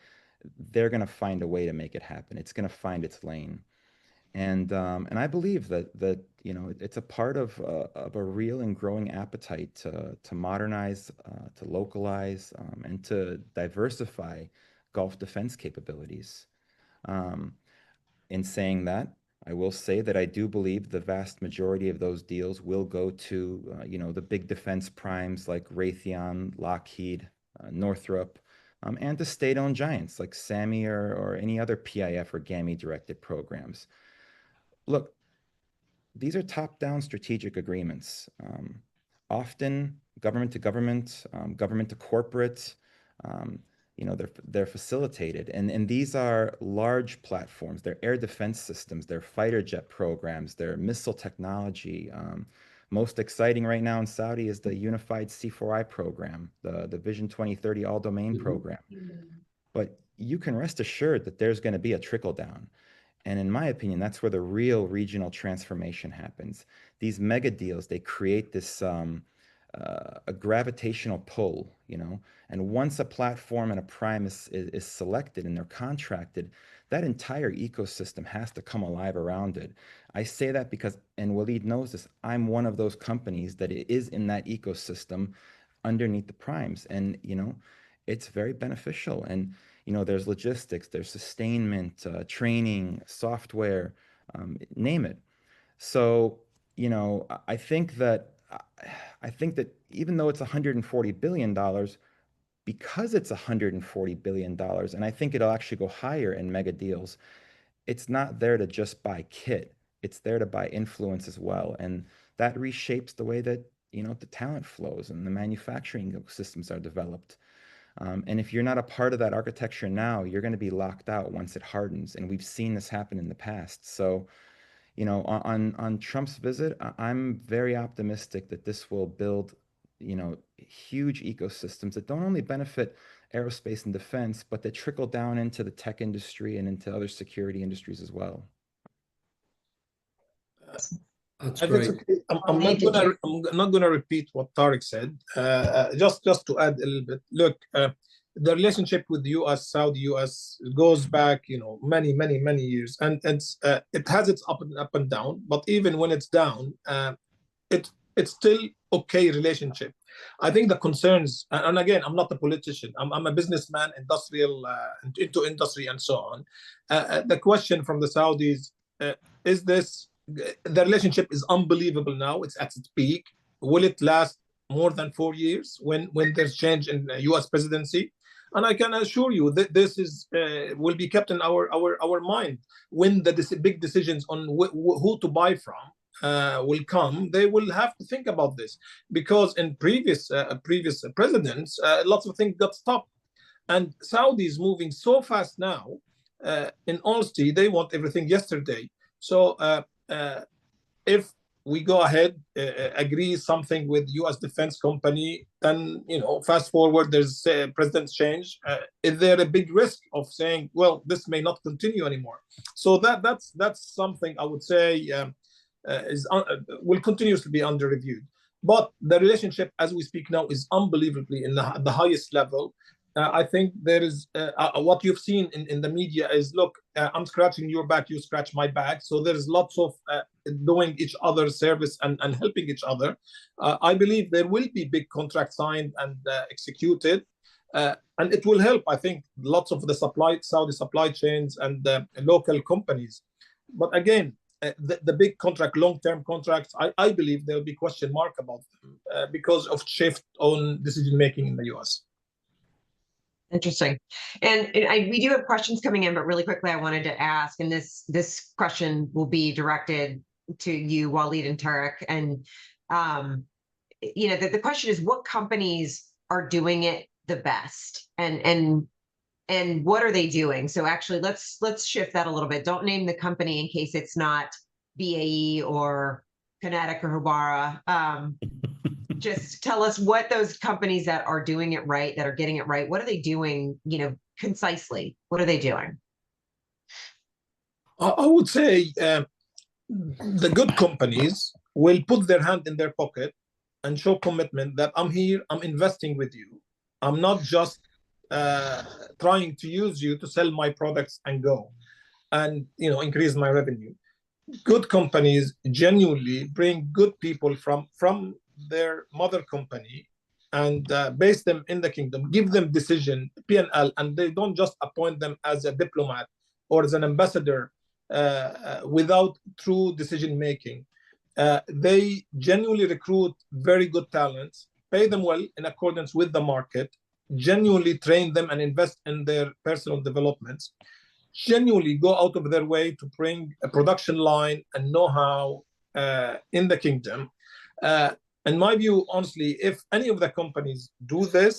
they're going to find a way to make it happen. It's going to find its lane. And I believe that you know, it's a part of a real and growing appetite to modernize, to localize, and to diversify Gulf defense capabilities. In saying that, I will say that I do believe the vast majority of those deals will go to, the big defense primes like Raytheon, Lockheed, Northrop, and to state-owned giants like SAMI or any other PIF or GAMI-directed programs. Look, these are top-down strategic agreements, often government to government, government to corporate. They're facilitated, and these are large platforms. They're air defense systems, they're fighter jet programs, they're missile technology. Most exciting right now in Saudi is the Unified C4I program, the Vision 2030 all-domain program. But you can rest assured that there's going to be a trickle down. And in my opinion, that's where the real regional transformation happens. These mega deals, they create this a gravitational pull, and once a platform and a prime is selected and they're contracted, that entire ecosystem has to come alive around it. I say that because, and Walid knows this, I'm one of those companies that is in that ecosystem underneath the primes, and it's very beneficial. And there's logistics, there's sustainment, training, software, name it. So I think that even though it's $140 billion, because it's $140 billion, and I think it'll actually go higher in mega deals, it's not there to just buy kit. It's there to buy influence as well. And that reshapes the way that, the talent flows and the manufacturing systems are developed. And if you're not a part of that architecture now, you're going to be locked out once it hardens. And we've seen this happen in the past. So, on Trump's visit, I'm very optimistic that this will build, huge ecosystems that don't only benefit aerospace and defense, but that trickle down into the tech industry and into other security industries as well. That's great. Okay. I'm not gonna repeat what Tarik said. Just to add a little bit. Look, the relationship with the U.S., Saudi U.S. goes back, many years, and it has its up and down. But even when it's down, it's still okay relationship. I think the concerns, and again, I'm not a politician. I'm a businessman, industrial, into industry and so on. The question from the Saudis is this: the relationship is unbelievable now. It's at its peak. Will it last more than 4 years when there's change in the U.S. presidency? And I can assure you that this is will be kept in our mind when the big decisions on who to buy from will come. They will have to think about this, because in previous presidents, lots of things got stopped, and Saudi is moving so fast now. In honesty, they want everything yesterday. So if we go ahead, agree something with U.S. defense company, then fast forward, there's president's change. Is there a big risk of saying, well, this may not continue anymore? So that's something I would say will continuously be under reviewed. But the relationship as we speak now is unbelievably in the highest level. I think there is what you've seen in the media is, look, I'm scratching your back, you scratch my back. So there's lots of doing each other's service and helping each other. I believe there will be big contracts signed and executed, and it will help, I think, lots of the Saudi supply chains and local companies. But again, the big contract, long-term contracts, I believe there'll be question mark about them because of shift on decision-making in the US. Interesting. And we do have questions coming in, but really quickly, I wanted to ask, and this question will be directed to you, Walid and Tarik. And, the question is, what companies are doing it the best? And what are they doing? So actually, let's shift that a little bit. Don't name the company in case it's not BAE or QinetiQ or Houbara. Just tell us what those companies that are doing it right, that are getting it right, what are they doing, concisely? What are they doing? I would say the good companies will put their hand in their pocket and show commitment that I'm here, I'm investing with you. I'm not just trying to use you to sell my products and go and increase my revenue. Good companies genuinely bring good people from their mother company and base them in the kingdom, give them decision, P&L, and they don't just appoint them as a diplomat or as an ambassador without true decision making. They genuinely recruit very good talents, pay them well in accordance with the market, genuinely train them and invest in their personal developments, genuinely go out of their way to bring a production line and know-how in the kingdom. In my view, honestly, if any of the companies do this,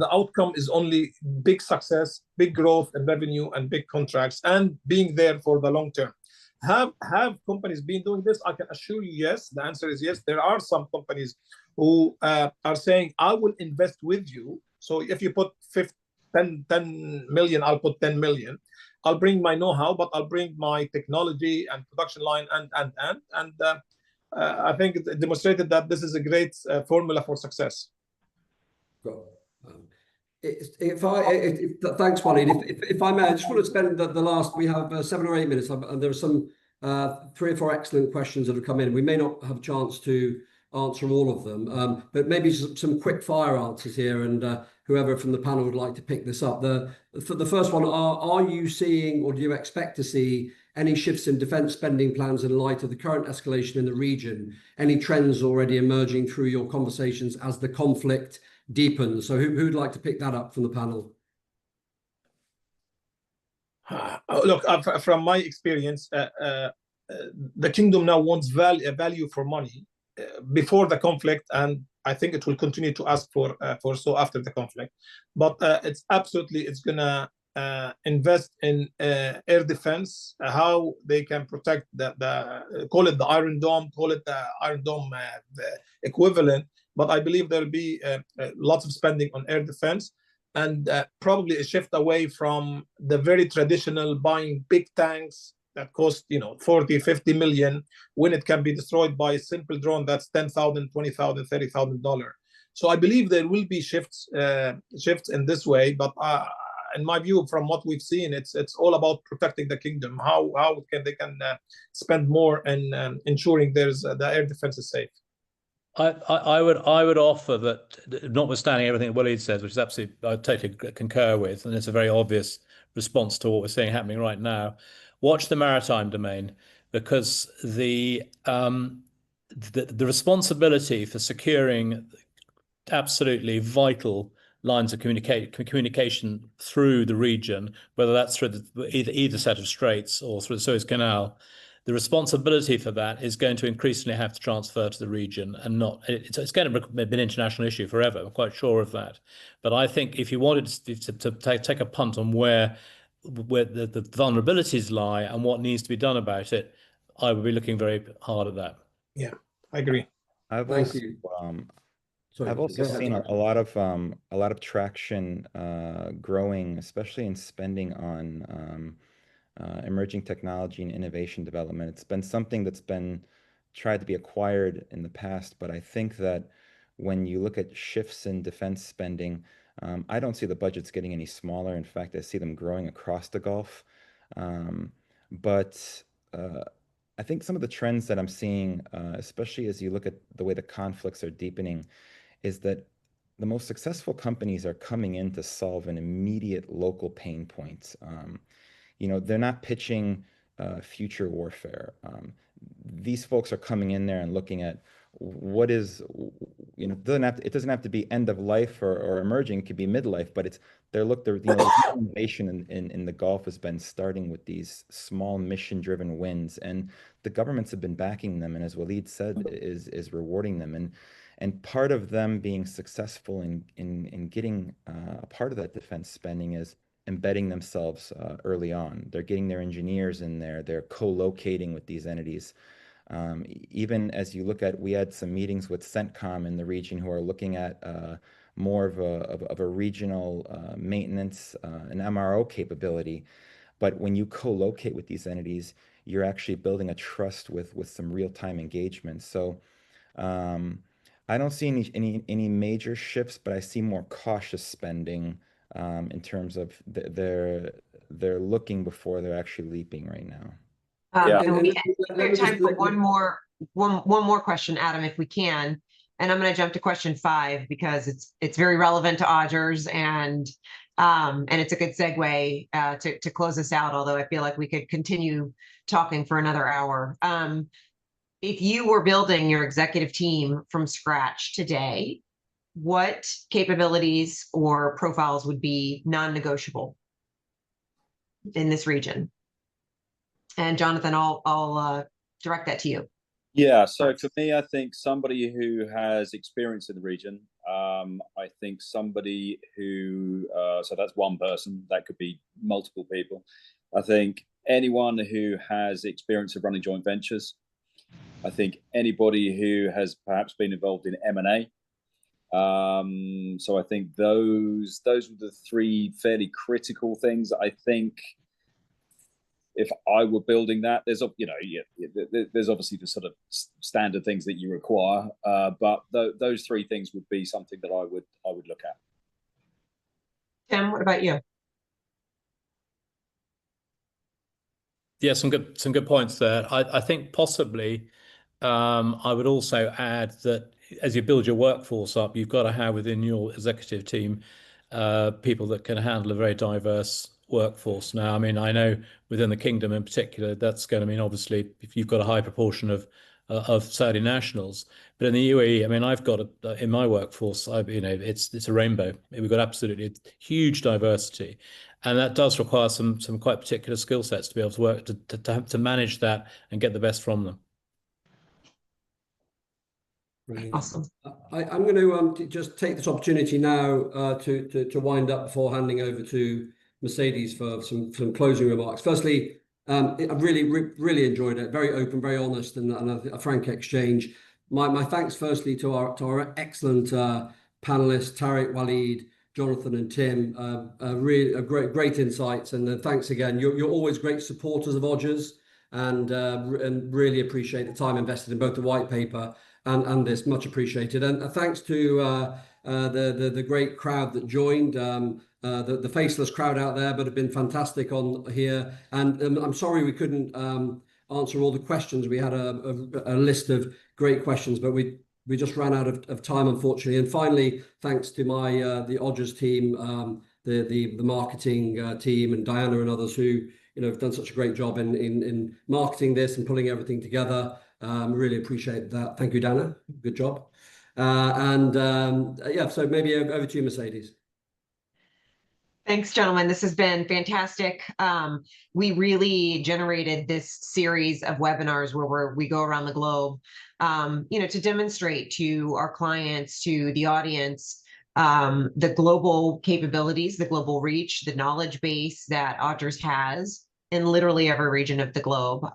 the outcome is only big success, big growth and revenue and big contracts and being there for the long term. Have companies been doing this? I can assure you, yes. The answer is yes. There are some companies who are saying, I will invest with you. So if you put 10 million, I'll put 10 million. I'll bring my know-how, but I'll bring my technology and production line and I think it demonstrated that this is a great formula for success. Thanks, Walid. If I may, I just want to spend the last, we have 7 or 8 minutes, and there are some 3 or 4 excellent questions that have come in. We may not have a chance to answer all of them, but maybe some quick fire answers here, and whoever from the panel would like to pick this up. For the first one, are you seeing, or do you expect to see, any shifts in defense spending plans in light of the current escalation in the region? Any trends already emerging through your conversations as the conflict deepens? So who'd like to pick that up from the panel? Look, from my experience, the kingdom now wants value for money before the conflict, and I think it will continue to ask for so after the conflict. But it's gonna invest in air defense, how they can protect call it the Iron Dome, call it the Iron Dome equivalent. But I believe there'll be lots of spending on air defense, and probably a shift away from the very traditional buying big tanks that cost 40, 50 million when it can be destroyed by a simple drone that's $10,000, $20,000, $30,000. So I believe there will be shifts in this way, but in my view, from what we've seen, it's all about protecting the kingdom. How they can spend more and ensuring the air defense is safe. I would offer that, notwithstanding everything that Walid says, which is absolutely, I totally concur with, and it's a very obvious response to what we're seeing happening right now. Watch the maritime domain, because the responsibility for securing absolutely vital lines of communication through the region, whether that's through either set of straits or through the Suez Canal, the responsibility for that is going to increasingly have to transfer to the region, and it's going to be an international issue forever. I'm quite sure of that. But I think if you wanted to take a punt on where the vulnerabilities lie and what needs to be done about it, I would be looking very hard at that. Yeah, I agree. I've also seen a lot of traction growing, especially in spending on emerging technology and innovation development. It's been something that's been tried to be acquired in the past, but I think that when you look at shifts in defense spending, I don't see the budgets getting any smaller. In fact, I see them growing across the Gulf. But I think some of the trends that I'm seeing, especially as you look at the way the conflicts are deepening, is that the most successful companies are coming in to solve an immediate local pain point. They're not pitching future warfare. These folks are coming in there and looking at what is, it doesn't have to be end of life or emerging. It could be midlife, but the innovation in the Gulf has been starting with these small mission-driven wins, and the governments have been backing them, and as Walid said, is rewarding them. And part of them being successful in getting a part of that defense spending is embedding themselves early on. They're getting their engineers in there. They're co-locating with these entities. Even as you look at, we had some meetings with CENTCOM in the region who are looking at more of a regional maintenance, an MRO capability. But when you co-locate with these entities, you're actually building a trust with some real-time engagement. So I don't see any major shifts, but I see more cautious spending in terms of they're looking before they're actually leaping right now. And we have time for one more question, Adam, if we can. And I'm going to jump to question 5 because it's very relevant to Odgers, and it's a good segue to close us out, although I feel like we could continue talking for another hour. If you were building your executive team from scratch today, what capabilities or profiles would be non-negotiable in this region? And Jonathan, I'll direct that to you. Yeah, so for me, I think somebody who has experience in the region. I think somebody who, so that's one person, that could be multiple people. I think anyone who has experience of running joint ventures. I think anybody who has perhaps been involved in M&A. So I think those are the 3 fairly critical things. I think if I were building that, there's obviously the sort of standard things that you require, but those 3 things would be something that I would look at. Tim, what about you? Yeah, some good points there. I think possibly I would also add that as you build your workforce up, you've got to have within your executive team people that can handle a very diverse workforce. Now, I mean, I know within the kingdom in particular, that's going to mean obviously if you've got a high proportion of Saudi nationals, but in the UAE, I mean, I've got in my workforce, it's a rainbow. We've got absolutely huge diversity, and that does require some quite particular skill sets to be able to work to manage that and get the best from them. Brilliant. Awesome. I'm going to just take this opportunity now to wind up before handing over to Mercedes for some closing remarks. Firstly, I really enjoyed it. Very open, very honest, and a frank exchange. My thanks firstly to our excellent panelists, Tarik, Walid, Jonathan, and Tim. Really great insights, and thanks again. You're always great supporters of Odgers, and really appreciate the time invested in both the white paper and this. Much appreciated. And thanks to the great crowd that joined, the faceless crowd out there, but have been fantastic on here. And I'm sorry we couldn't answer all the questions. We had a list of great questions, but we just ran out of time, unfortunately. And finally, thanks to the Odgers team, the marketing team, and Diana and others who have done such a great job in marketing this and pulling everything together. Really appreciate that. Thank you, Dana. Good job. Yeah, so maybe over to you, Mercedes. Thanks, gentlemen. This has been fantastic. We really generated this series of webinars where we go around the globe, to demonstrate to our clients, to the audience, the global capabilities, the global reach, the knowledge base that Odgers has in literally every region of the globe.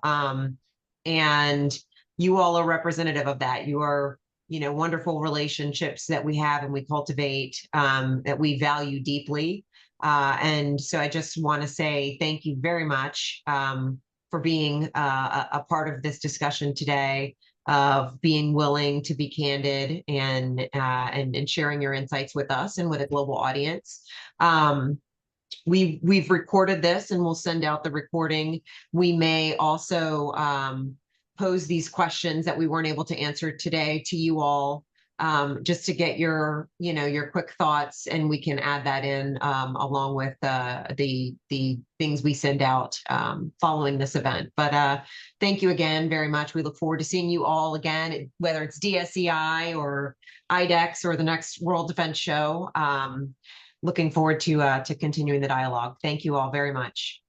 And you all are representative of that. You are, wonderful relationships that we have and we cultivate, that we value deeply. And so I just want to say thank you very much for being a part of this discussion today, of being willing to be candid and sharing your insights with us and with a global audience. We've recorded this and we'll send out the recording. We may also pose these questions that we weren't able to answer today to you all, just to get your quick thoughts, and we can add that in along with the things we send out following this event. But thank you again very much. We look forward to seeing you all again, whether it's DSEI or IDEX or the next World Defense Show. Looking forward to continuing the dialogue. Thank you all very much.